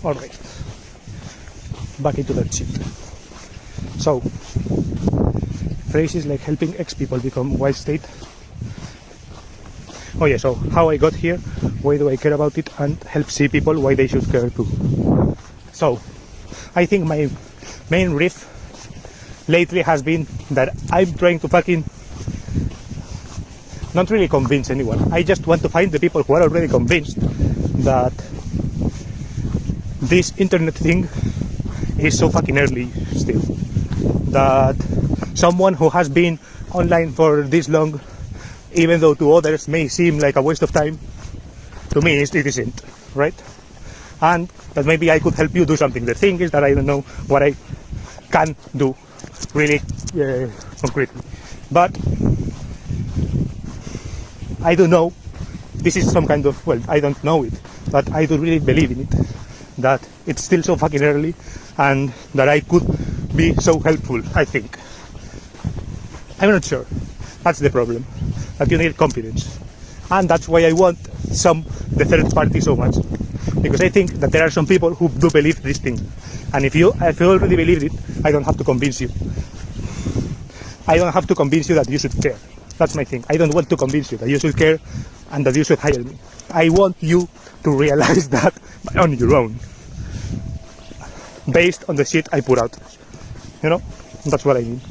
Alright, back into that shit. So, phrases like helping X people become wild state. Oh yeah, so how I got here, why do I care about it, and help see people why they should care too. So, I think my main riff lately has been that I'm trying to fucking not really convince anyone. I just want to find the people who are already convinced that this internet thing is so fucking early still. That someone who has been online for this long, even though to others may seem like a waste of time, to me it isn't, right? And that maybe I could help you do something. The thing is that I don't know what I can do really concretely. But I do know this is some kind of, well, I don't know it, but I do really believe in it, that it's still so fucking early and that I could be so helpful, I think. I'm not sure. That's the problem. That you need confidence. And that's why I want the third party so much. Because I think that there are some people who do believe this thing. And if you already believed it, I don't have to convince you. I don't have to convince you that you should care. That's my thing. I don't want to convince you that you should care and that you should hire me. I want you to realize that on your own. Based on the shit I put out. You know? That's what I mean.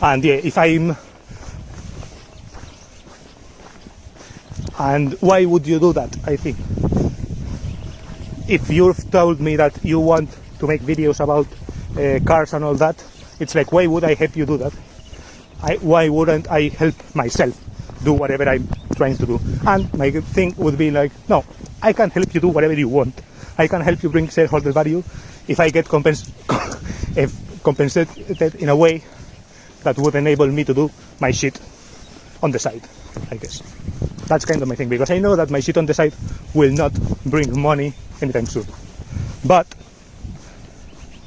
And yeah, and why would you do that, I think? If you've told me that you want to make videos about cars and all that, it's like, why would I help you do that? Why wouldn't I help myself do whatever I'm trying to do? And my thing would be like, no, I can help you do whatever you want. I can help you bring shareholder value if I get compensated in a way that would enable me to do my shit on the side, I guess. That's kind of my thing, because I know that my shit on the side will not bring money anytime soon. But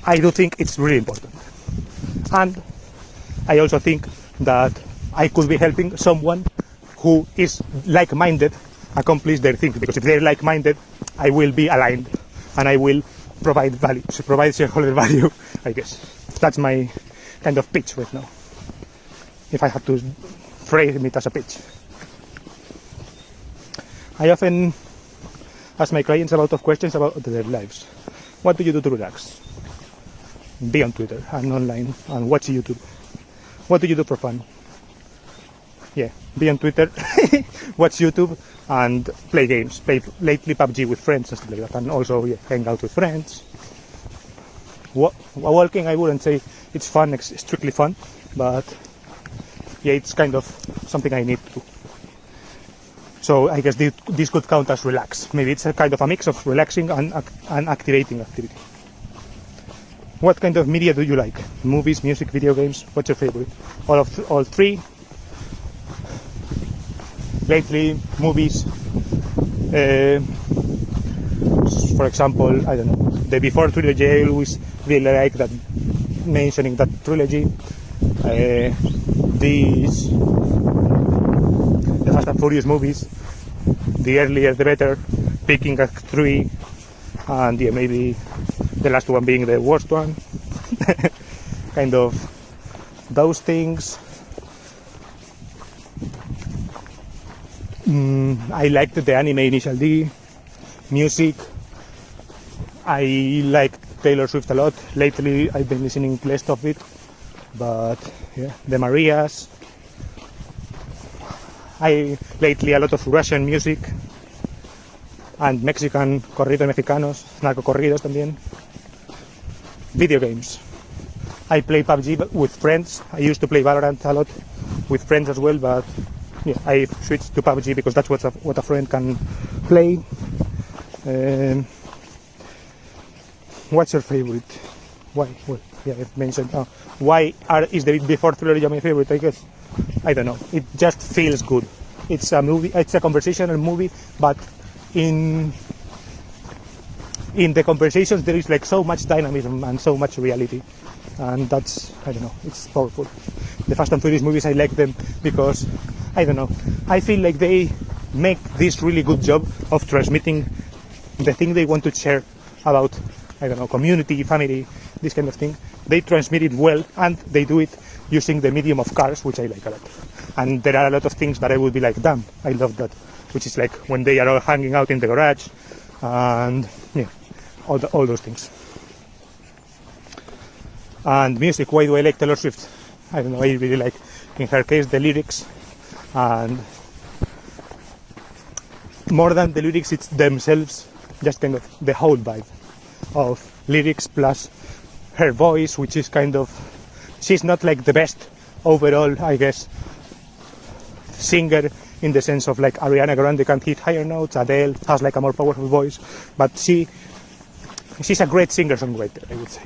I do think it's really important. And I also think that I could be helping someone who is like-minded accomplish their thing, because if they're like-minded, I will be aligned and I will provide value, provide shareholder value, I guess. That's my kind of pitch right now, if I have to frame it as a pitch. I often ask my clients a lot of questions about their lives. What do you do to relax? Be on Twitter and online and watch YouTube. What do you do for fun? Yeah, be on Twitter, watch YouTube and play games. Play lately PUBG with friends and stuff like that, and also hang out with friends. Walking, I wouldn't say it's fun, it's strictly fun, but yeah, it's kind of something I need to do. So I guess this could count as relax. Maybe it's a kind of a mix of relaxing and activating activity. What kind of media do you like? Movies, music, video games? What's your favorite? All three. Lately, movies. For example, I don't know, the Before trilogy. I always really like that, mentioning that trilogy. The Fast and Furious movies, the earlier the better, picking at 3, and yeah, maybe the last one being the worst one. Kind of those things. I liked the anime Initial D. Music, I like Taylor Swift a lot. Lately I've been listening less of it, but yeah, the Marias. Lately a lot of Russian music and Mexican corridos mexicanos, narco corridos también. Video games. I play PUBG with friends. I used to play Valorant a lot with friends as well, but yeah, I switched to PUBG because that's what a friend can play. What's your favorite? Why? Well, yeah, I've mentioned. Why is the Before trilogy my favorite? I guess I don't know. It just feels good. It's a movie. It's a conversational movie, but in the conversations there is like so much dynamism and so much reality, and that's, I don't know, it's powerful. The Fast and Furious movies, I like them because, I don't know, I feel like they make this really good job of transmitting the thing they want to share about, I don't know, community, family, this kind of thing. They transmit it well, and they do it using the medium of cars, which I like a lot. And there are a lot of things that I would be like, damn, I love that. Which is like when they are all hanging out in the garage, and yeah, all those things. And music, why do I like Taylor Swift? I don't know, I really like, in her case, the lyrics, and more than the lyrics, it's themselves, just kind of the whole vibe of lyrics plus her voice, which is kind of, she's not like the best overall, I guess, singer in the sense of like Ariana Grande can hit higher notes, Adele has like a more powerful voice, but she's a great singer-songwriter, I would say.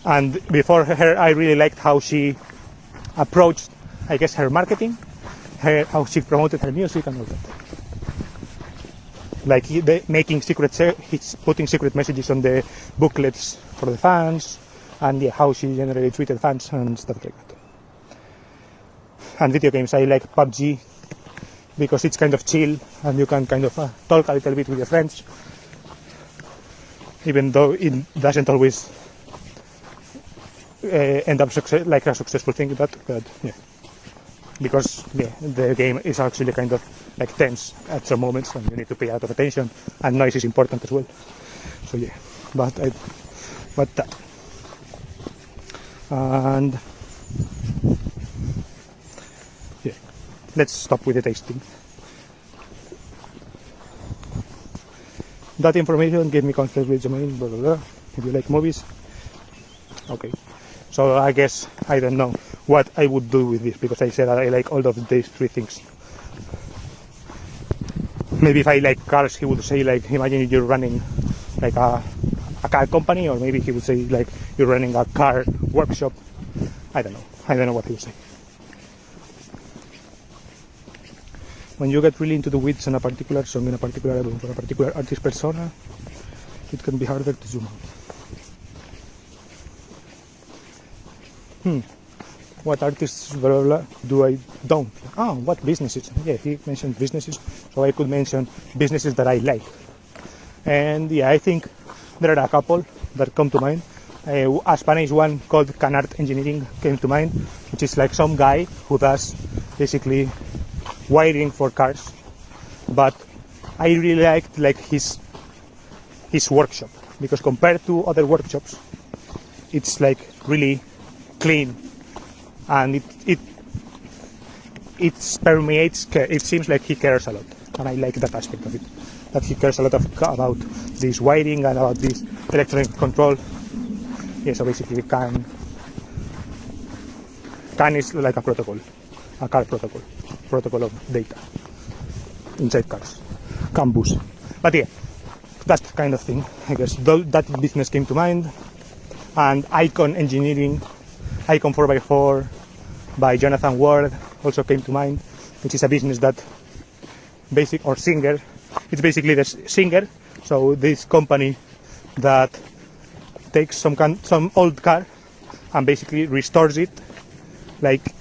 And before her, I really liked how she approached, I guess, her marketing, how she promoted her music and all that. Like making he's putting secret messages on the booklets for the fans, and yeah, how she generally treated fans and stuff like that. And video games, I like PUBG because it's kind of chill and you can kind of talk a little bit with your friends, even though it doesn't always end up like a successful thing, but yeah, because yeah, the game is actually kind of like tense at some moments and you need to pay a lot of attention, and noise is important as well. So yeah, but that. And yeah, let's stop with the tasting. That information gave me confidence with Jermaine, blah blah blah. If you like movies, okay. So I guess I don't know what I would do with this, because I said that I like all of these three things. Maybe if I like cars, he would say like, imagine you're running like a car company, or maybe he would say like you're running a car workshop. I don't know what he would say. When you get really into the weeds on a particular song, in a particular album, for a particular artist persona, it can be harder to zoom out. What artists, blah, blah, blah, do I don't? Oh, what businesses? Yeah, he mentioned businesses, so I could mention businesses that I like. And yeah, I think there are a couple that come to mind. A Spanish one called Canart Engineering came to mind, which is like some guy who does basically wiring for cars. But I really liked like his workshop, because compared to other workshops, it's like really clean, and it permeates. It seems like he cares a lot, and I like that aspect of it. That he cares a lot about this wiring and about this electronic control. Yeah, so basically CAN is like a protocol, a car protocol of data inside cars, CAN bus. But yeah, that kind of thing, I guess. That business came to mind, and Icon Engineering, Icon 4x4 by Jonathan Ward also came to mind, which is a business that Singer. It's basically the Singer, so this company that takes some old car and basically restores it like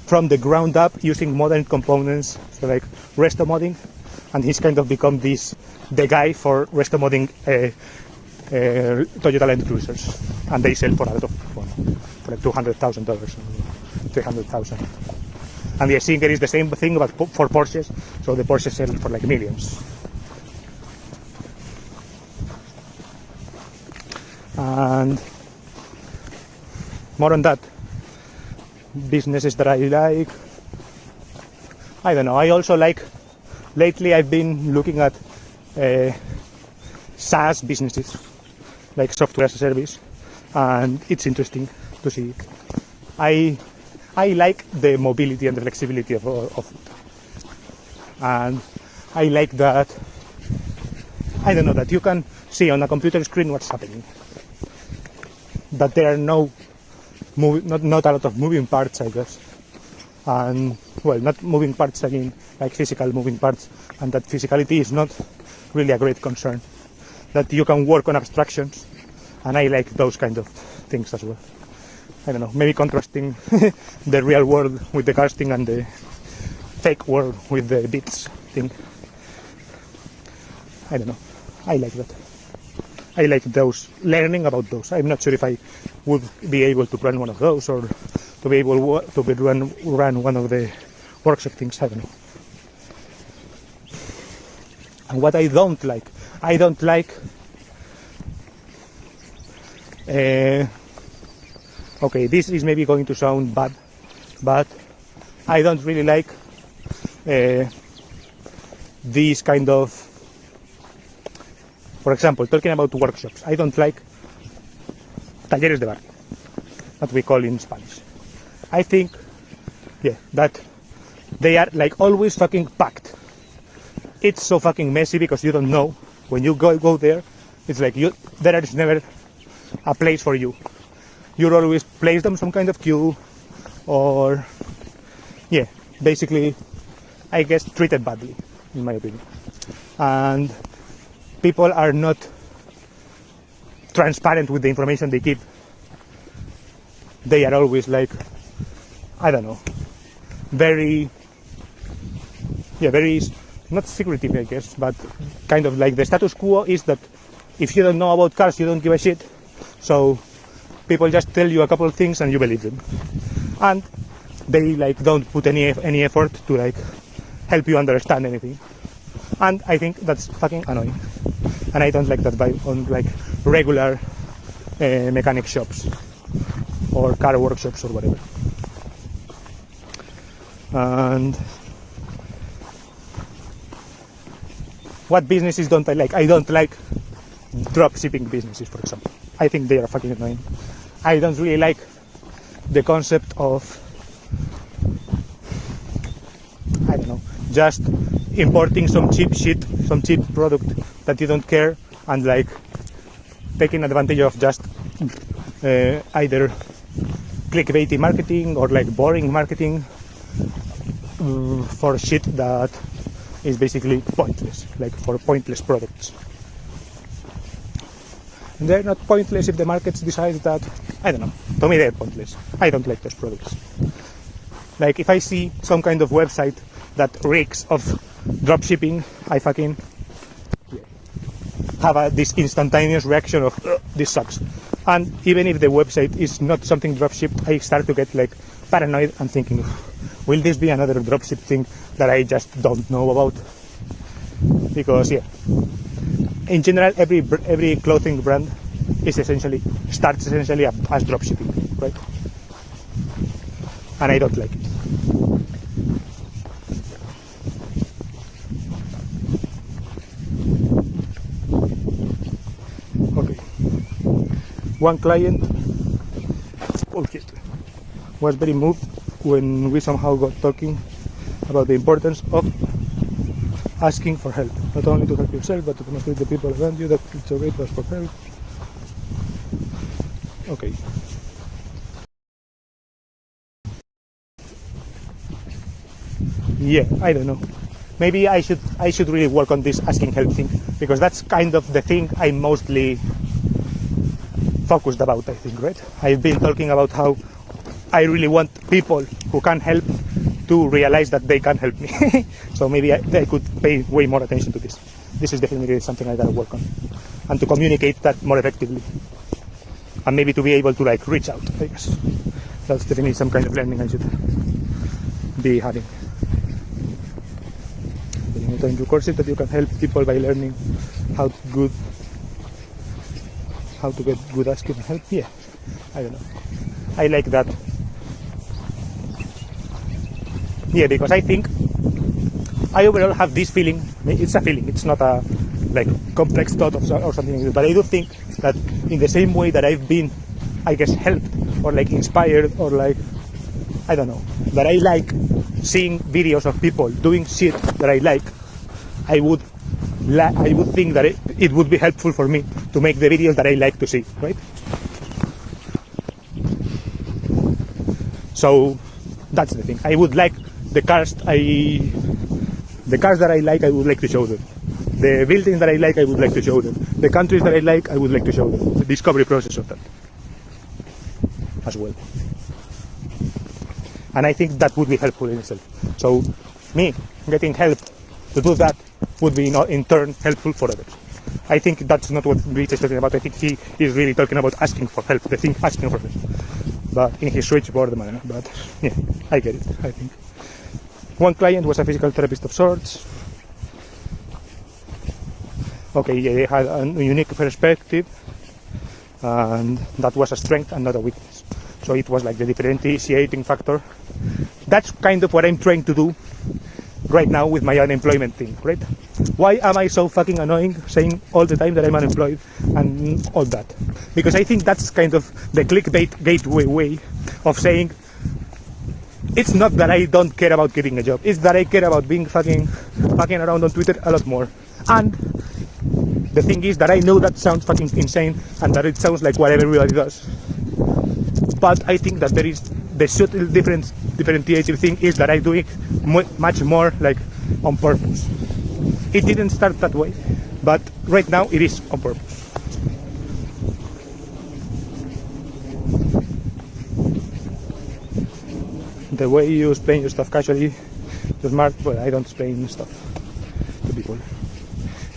from the ground up using modern components, so like resto modding, and he's kind of become the guy for resto modding Toyota Land Cruisers, and they sell for a lot of money, for like $200,000, $300,000. And the Singer is the same thing but for Porsches, so the Porsches sell for like millions. And more on that, businesses that I like, I don't know, I also like, lately I've been looking at SaaS businesses, like software as a service, and it's interesting to see it. I like the mobility and the flexibility of it, and I like that, I don't know, that you can see on a computer screen what's happening, that there are not a lot of moving parts, I guess, and well, not moving parts, I mean like physical moving parts, and that physicality is not really a great concern, that you can work on abstractions, and I like those kind of things as well. I don't know, maybe contrasting the real world with the casting and the fake world with the bits thing. I don't know. I like that. I like those, learning about those. I'm not sure if I would be able to run one of those or to be able to run one of the workshop things. I don't know. And what I don't like okay, this is maybe going to sound bad, but I don't really like these kind of, for example, talking about workshops. I don't like talleres de barrio, that we call in Spanish. I think, that they are like always fucking packed. It's so fucking messy because you don't know when you go there. It's like there is never a place for you. You're always placed on some kind of queue, or basically, I guess, treated badly, in my opinion. And people are not transparent with the information they give. They are always like, I don't know, very not secretive, I guess, but kind of like the status quo is that if you don't know about cars, you don't give a shit. So people just tell you a couple of things and you believe them, and they like don't put any effort to like help you understand anything. And I think that's fucking annoying, and I don't like that vibe on like regular mechanic shops or car workshops or whatever. And what businesses don't I like? I don't like drop shipping businesses, for example. I think they are fucking annoying. I don't really like the concept of, I don't know, just importing some cheap shit, some cheap product that you don't care, and like taking advantage of just either clickbaity marketing or like boring marketing for shit that is basically pointless, like for pointless products. And they're not pointless if the market decides that, I don't know, to me they're pointless. I don't like those products. Like if I see some kind of website that reeks of dropshipping, I fucking have this instantaneous reaction of, this sucks. And even if the website is not something dropshipped, I start to get like paranoid and thinking, will this be another dropship thing that I just don't know about? Because in general, every clothing brand starts essentially as dropshipping, right? And I don't like it. Okay. One client was very moved when we somehow got talking about the importance of asking for help, not only to help yourself, but to demonstrate to the people around you that it's okay to ask for help. Okay. I don't know. Maybe I should really work on this asking help thing, because that's kind of the thing I'm mostly focused about, I think, right? I've been talking about how I really want people who can help to realize that they can help me. So maybe I could pay way more attention to this. This is definitely something I gotta work on, and to communicate that more effectively, and maybe to be able to like reach out. I guess that's definitely some kind of learning I should be having. Into courses that you can help people by learning how to get good asking help. I don't know. I like that. Because I think I overall have this feeling. It's a feeling. It's not a like complex thought or something like that. But I do think that in the same way that I've been, I guess, helped or like inspired or like, I don't know, that I like seeing videos of people doing shit that I like, I would think that it would be helpful for me to make the videos that I like to see, right? So that's the thing. I would like the cars that I like, I would like to show them. The buildings that I like, I would like to show them. The countries that I like, I would like to show them. The discovery process of that. as well. And I think that would be helpful in itself. So me getting help to do that would be in turn helpful for others. I think that's not what Rich is talking about. I think he is really talking about asking for help, the thing asking for help. But in his switchboard manner. But yeah, I get it, I think. One client was a physical therapist of sorts. Okay, yeah, they had a unique perspective, and that was a strength and not a weakness. So it was like the differentiating factor. That's kind of what I'm trying to do right now with my unemployment thing, right? Why am I so fucking annoying saying all the time that I'm unemployed and all that? Because I think that's kind of the clickbait gateway way of saying it's not that I don't care about getting a job, it's that I care about being fucking around on Twitter a lot more. And the thing is that I know that sounds fucking insane and that it sounds like what everybody does. But I think that there is the subtle differentiating thing is that I do it much more like on purpose. It didn't start that way, but right now it is on purpose. The way you explain your stuff casually to smart, well, I don't explain stuff to people.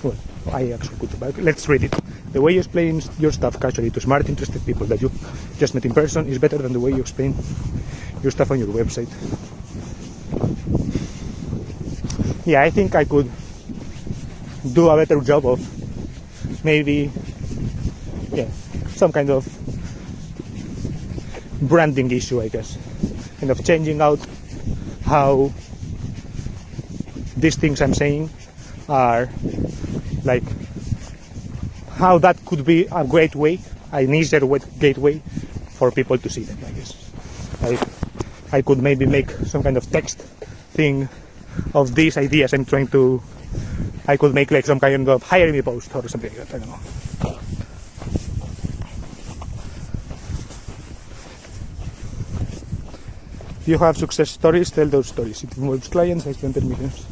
Well, I actually could, but let's read it. The way you explain your stuff casually to smart, interested people that you just met in person is better than the way you explain your stuff on your website. Yeah, I think I could do a better job of maybe, yeah, some kind of branding issue, I guess. Kind of changing out how these things I'm saying are like, how that could be a great way, an easier gateway for people to see them, I guess. I could maybe make some kind of text thing of these ideas I'm trying to. I could make like some kind of hire me post or something like that, I don't know. If you have success stories, tell those stories. It involves clients, I spend millions.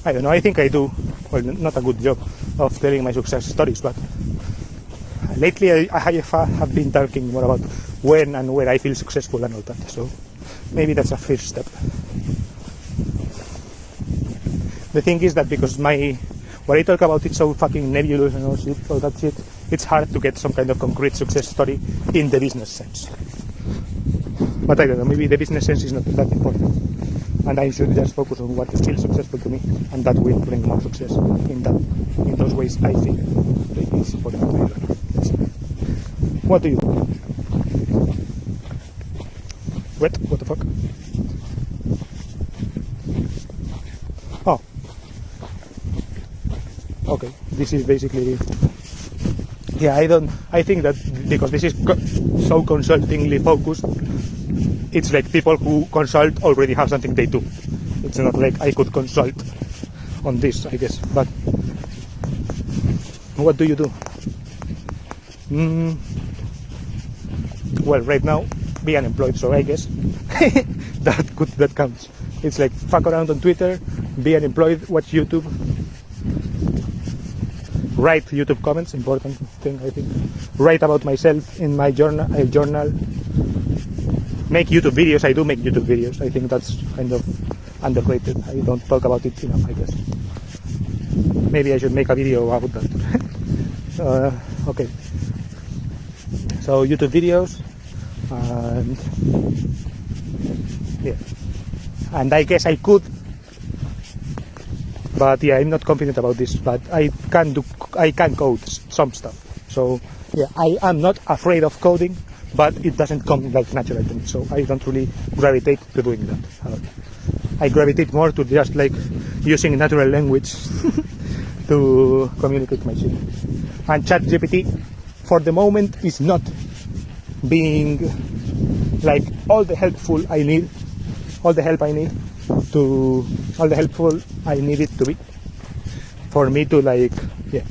I don't know, I think I do, well, not a good job of telling my success stories, but lately I have been talking more about when and where I feel successful and all that, so maybe that's a first step. The thing is that because what I talk about is so fucking nebulous and all that shit, it's hard to get some kind of concrete success story in the business sense. But I don't know, maybe the business sense is not that important. And I should just focus on what feels successful to me, and that will bring more success in those ways. I think maybe it's important. I don't know. Let's see. What do you do? What the fuck? Oh. Okay, this is basically. Yeah, I think that because this is so consultingly focused, it's like people who consult already have something they do. It's not like I could consult on this, I guess. But what do you do? Well, right now, be unemployed, so I guess that counts. It's like fuck around on Twitter, be unemployed, watch YouTube, write YouTube comments, important thing I think. Write about myself in my journal. Make YouTube videos. I do make YouTube videos. I think that's kind of underrated. I don't talk about it enough, I guess. Maybe I should make a video about that. Okay. So YouTube videos, and yeah, and I guess I could, but yeah, I'm not confident about this. But I can code some stuff. So yeah, I am not afraid of coding, but it doesn't come like natural to me. So I don't really gravitate to doing that. I gravitate more to just like using natural language to communicate my shit. And ChatGPT, for the moment, is not being like all the helpful I need it to be for me to like, yeah,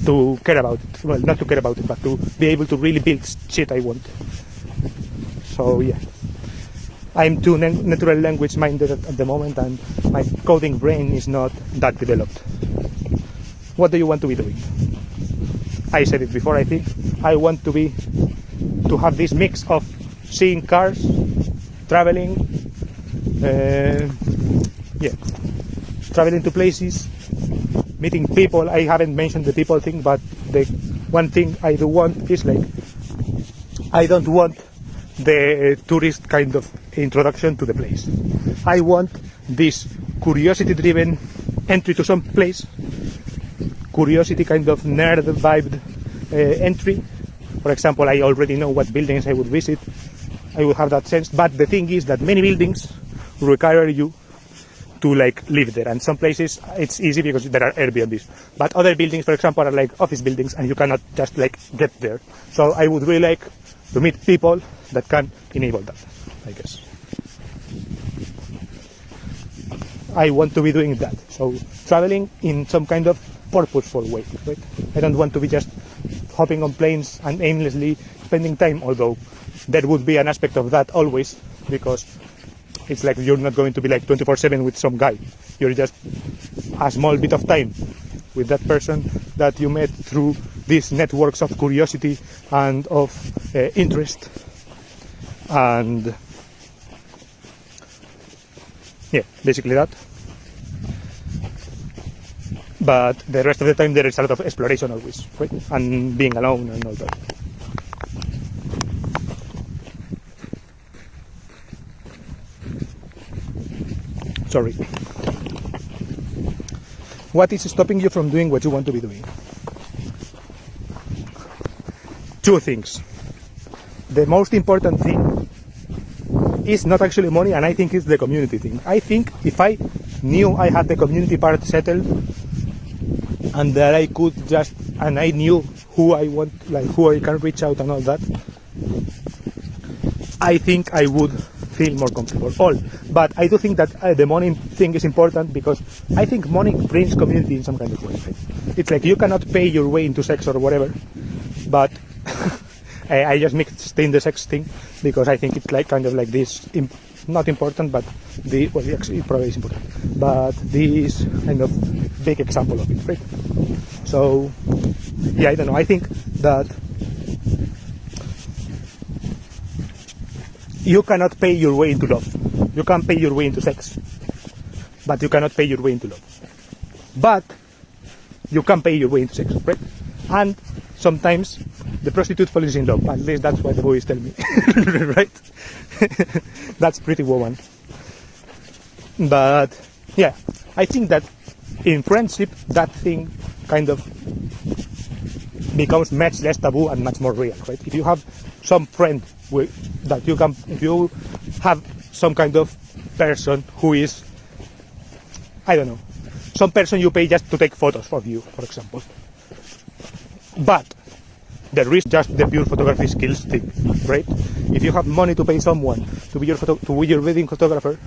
to care about it. Well, not to care about it, but to be able to really build shit I want. So yeah, I'm too natural language minded at the moment, and my coding brain is not that developed. What do you want to be doing? I said it before, I think. I want to to have this mix of seeing cars, traveling, traveling to places, meeting people. I haven't mentioned the people thing, but the one thing I do want is like, I don't want the tourist kind of introduction to the place. I want this curiosity-driven entry to some place, curiosity kind of nerd vibed entry. For example, I already know what buildings I would visit. I would have that sense, but the thing is that many buildings require you to like live there, and some places it's easy because there are Airbnbs, but other buildings, for example, are like office buildings and you cannot just like get there. So I would really like to meet people that can enable that, I guess. I want to be doing that, so traveling in some kind of purposeful way, right? I don't want to be just hopping on planes and aimlessly spending time, although there would be an aspect of that always, because it's like you're not going to be like 24/7 with some guy. You're just a small bit of time with that person that you met through these networks of curiosity and of interest. And yeah, basically that. But the rest of the time there is a lot of exploration always, right? And being alone and all that. Sorry. What is stopping you from doing what you want to be doing? Two things. The most important thing is not actually money, and I think it's the community thing. I think if I knew I had the community part settled, and that I could just, and I knew who I want, like who I can reach out and all that, I think I would feel more comfortable. But I do think that the money thing is important, because I think money brings community in some kind of way. Right? It's like you cannot pay your way into sex or whatever, but I just mixed in the sex thing because I think it's like kind of like this, not important, but actually it probably is important, but this kind of big example of it, right? So yeah, I don't know. I think that you cannot pay your way into love. You can pay your way into sex, but you cannot pay your way into love. But you can pay your way into sex, right? And sometimes the prostitute falls in love. At least that's what the boys tell me, right? That's pretty woman. But yeah, I think that in friendship, that thing kind of becomes much less taboo and much more real, right? If you have some friend that you can, if you have some kind of person who is, I don't know, some person you pay just to take photos of you, for example, but there is just the pure photography skills thing, right? If you have money to pay someone to be your wedding photographer,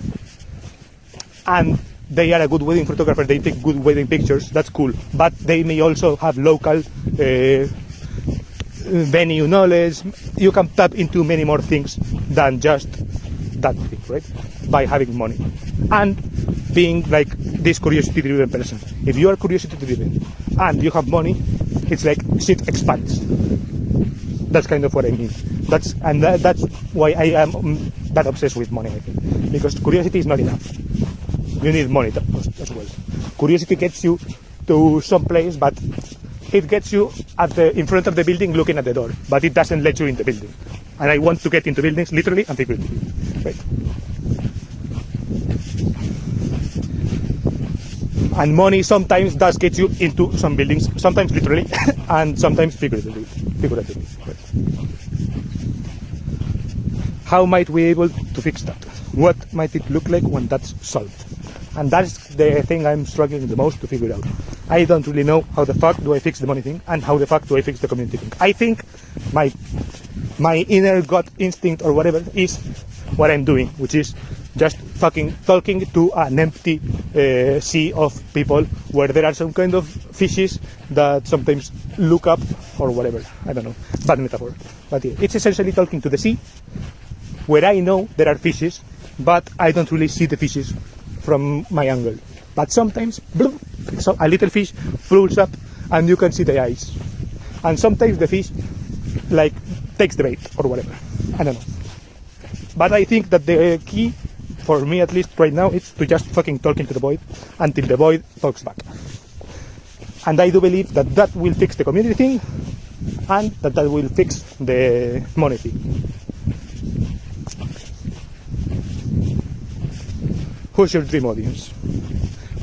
and they are a good wedding photographer, they take good wedding pictures, that's cool, but they may also have local venue knowledge. You can tap into many more things than just that thing, right? By having money and being like this curiosity-driven person. If you are curiosity-driven and you have money, it's like shit expands. That's kind of what I mean. That's why I am that obsessed with money, I think. Because curiosity is not enough. You need money as well. Curiosity gets you to some place, but it gets you in front of the building looking at the door, but it doesn't let you in the building. And I want to get into buildings literally and figuratively, right? And money sometimes does get you into some buildings, sometimes literally and sometimes figuratively. Right? How might we be able to fix that? What might it look like when that's solved? And that's the thing I'm struggling the most to figure out. I don't really know how the fuck do I fix the money thing and how the fuck do I fix the community thing. I think my inner gut instinct or whatever is what I'm doing, which is just fucking talking to an empty sea of people where there are some kind of fishes that sometimes look up or whatever. I don't know, bad metaphor. But yeah, it's essentially talking to the sea where I know there are fishes, but I don't really see the fishes from my angle. But sometimes bloom, so a little fish pulls up and you can see the eyes. And sometimes the fish like takes the bait or whatever. I don't know. But I think that the key, for me at least right now, is to just fucking talk into the void until the void talks back. And I do believe that that will fix the community thing, and that will fix the money thing. Who's your dream audience?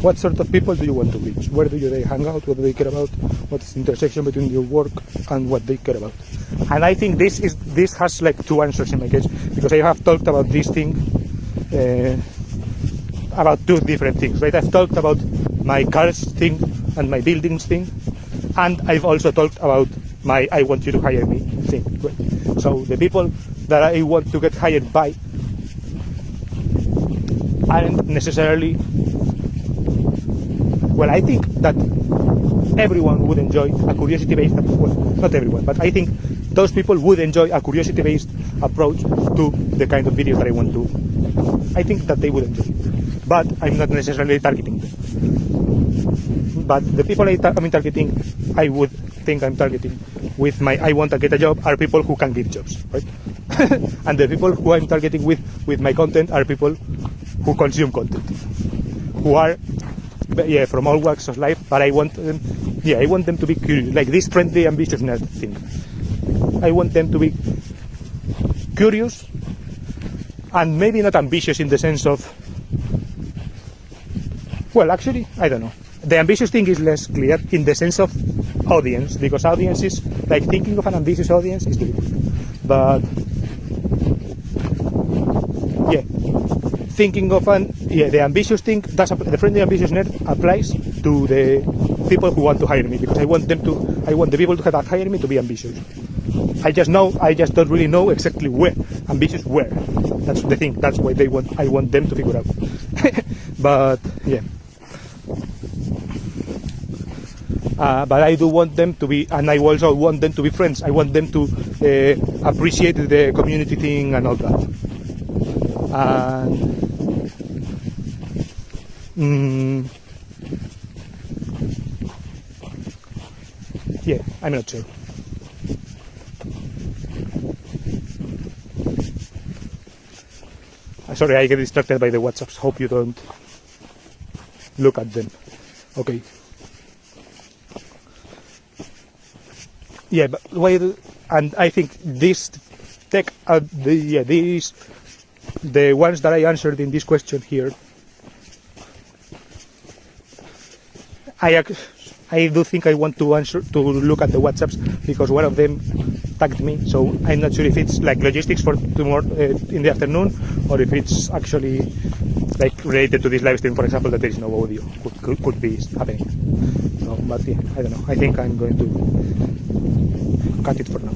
What sort of people do you want to reach? Where do they hang out? What do they care about? What's the intersection between your work and what they care about? And I think this has like two answers in my case, because I have talked about this thing about two different things, right? I've talked about my cars thing and my buildings thing, and I've also talked about my I want you to hire me thing, right? So the people that I want to get hired by aren't necessarily, well, I think that everyone would enjoy a curiosity-based, well, not everyone, but I think those people would enjoy a curiosity-based approach to the kind of videos that I want to. I think that they would enjoy it, but I'm not necessarily targeting them. But the people I'm targeting, I would think I'm targeting with my I want to get a job are people who can give jobs, right? And the people who I'm targeting with my content are people who consume content, who are from all walks of life, but I want them to be curious, like this friendly, ambitious nerd thing. I want them to be curious, and maybe not ambitious in the sense of, well, actually, I don't know. The ambitious thing is less clear in the sense of audience, because audience is, like, thinking of an ambitious audience is difficult. But, yeah, thinking of the ambitious thing, the friendly ambitious nerd applies to the people who want to hire me, because I want the people to hire me to be ambitious. I just don't really know exactly where ambitious where. That's the thing. That's why I want them to figure out. But yeah. But I do want them to be, and I also want them to be friends. I want them to appreciate the community thing and all that. And yeah, I'm not sure. Sorry, I get distracted by the WhatsApps. Hope you don't look at them. Okay. Yeah, but and I think this tech, the ones that I answered in this question here, I do think I want to look at the WhatsApps, because one of them tagged me, so I'm not sure if it's like logistics for tomorrow in the afternoon, or if it's actually like related to this live stream, for example, that there is no audio, could be happening. So, but yeah, I don't know. I think I'm going to cut it for now.